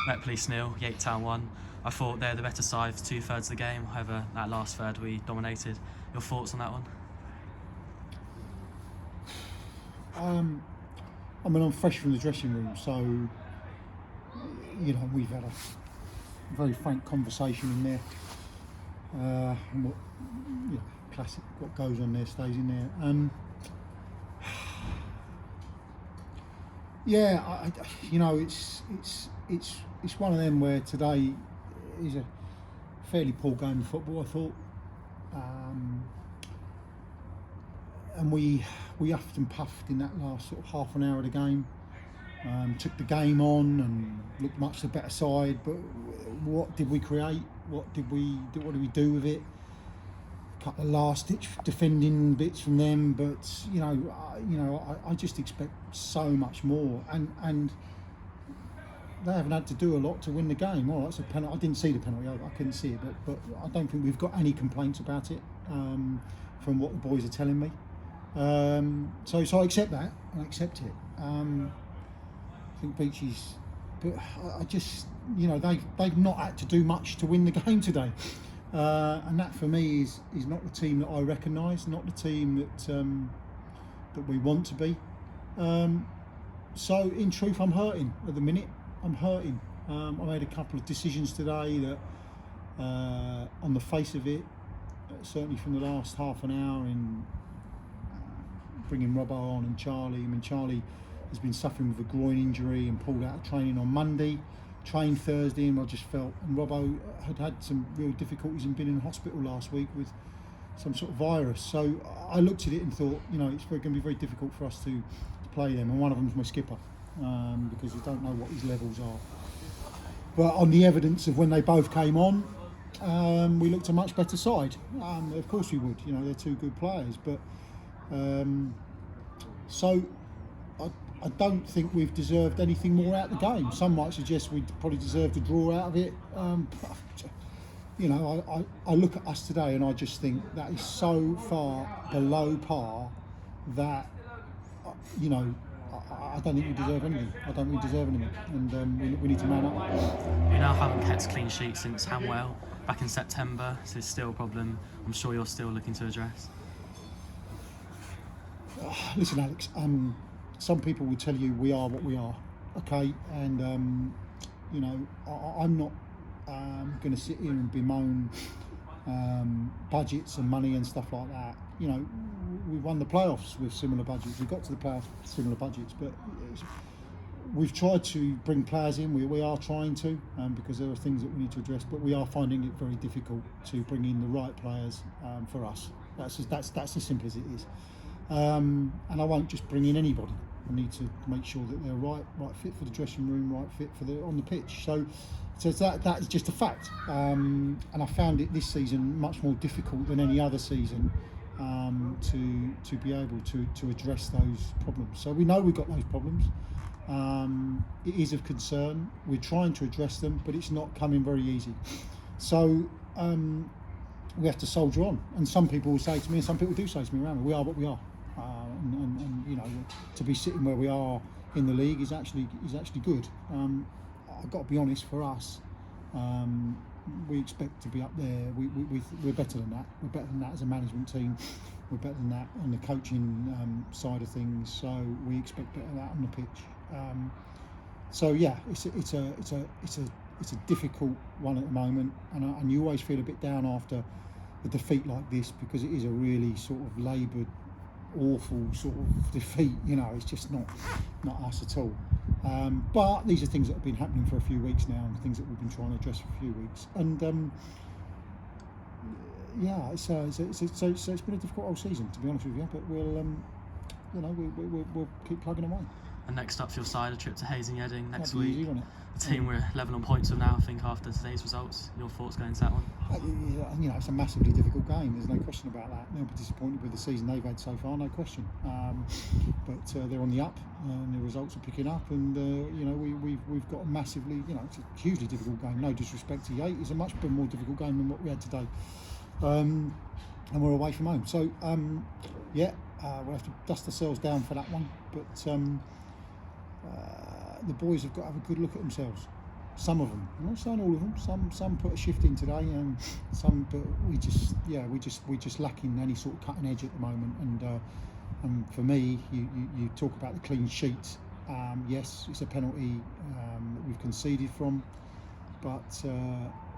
Met Police 0, Yate Town 1. I thought they're the better side for 2/3 of the game. However, that last third we dominated. Your thoughts on that one? I mean, I'm fresh from the dressing room, so we've had a very frank conversation in there. And what, classic, what goes on there stays in there. It's one of them where today is a fairly poor game of football, I thought, and we huffed and puffed in that last sort of half an hour of the game. Took the game on and looked much the better side, but what did we create? What did we do with it? A couple of last-ditch defending bits from them, but I just expect so much more, and they haven't had to do a lot to win the game. All right, it's a penalty. I didn't see the penalty. I couldn't see it, but I don't think we've got any complaints about it from what the boys are telling me. So I accept that. I accept it. I think Beachy's, but I just, they've not had to do much to win the game today, and that for me is not the team that I recognise, not the team that we want to be. So in truth, I'm hurting at the minute. I'm hurting. I made a couple of decisions today that, on the face of it, certainly from the last half an hour in bringing Robbo on and Charlie. I mean, Charlie has been suffering with a groin injury and pulled out of training on Monday, trained Thursday, and I just felt, and Robbo had some real difficulties and been in hospital last week with some sort of virus. So I looked at it and thought, it's going to be very difficult for us to play them, and one of them's my skipper, because you don't know what his levels are. But on the evidence of when they both came on, we looked a much better side. Of course we would, they're two good players, but so I don't think we've deserved anything more out of the game. Some might suggest we probably deserved a draw out of it. I look at us today and I just think that is so far below par that, I don't think we deserve anything. I don't think we deserve anything, and we need to man up. You now haven't kept a clean sheet since Hamwell back in September, so it's still a problem I'm sure you're still looking to address. Listen, Alex, some people will tell you we are what we are, okay? And, I'm not going to sit here and bemoan budgets and money and stuff like that. We won the playoffs with similar budgets. We got to the playoffs with similar budgets, but we've tried to bring players in. We are trying to, because there are things that we need to address, but we are finding it very difficult to bring in the right players for us. That's as simple as it is. And I won't just bring in anybody. I need to make sure that they're right fit for the dressing room, right fit for on the pitch. So that is just a fact. And I found it this season much more difficult than any other season to be able to address those problems. So we know we've got those problems. It is of concern. We're trying to address them, but it's not coming very easy. So we have to soldier on. And some people will say to me, and some people do say to me, around, we are what we are. And to be sitting where we are in the league is actually good. I've got to be honest, for us, we expect to be up there. We're better than that. We're better than that as a management team. We're better than that on the coaching side of things. So we expect better than that on the pitch. So yeah, it's a difficult one at the moment, and you always feel a bit down after a defeat like this, because it is a really sort of laboured, awful sort of defeat. It's just not us at all. But these are things that have been happening for a few weeks now, and things that we've been trying to address for a few weeks. And it's been a difficult whole season, to be honest with you. But we'll keep plugging away. And next up for your side, a trip to Hayes and Yeading next That'd be week. easy, wouldn't it? The team we're level on points with now, I think, after today's results. Your thoughts going into that one? It's a massively difficult game. There's no question about that. They'll be disappointed with the season they've had so far, no question. But they're on the up, and the results are picking up. And we've got a massively, it's a hugely difficult game. No disrespect to Yate, it's a much more difficult game than what we had today. And we're away from home, so we'll have to dust ourselves down for that one. But the boys have got to have a good look at themselves. Some of them. I'm not saying all of them. Some put a shift in today, and some. But we're just lacking any sort of cutting edge at the moment. And for me, you talk about the clean sheet. Yes, it's a penalty that we've conceded from, but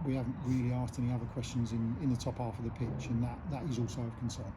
we haven't really asked any other questions in the top half of the pitch, and that is also of concern.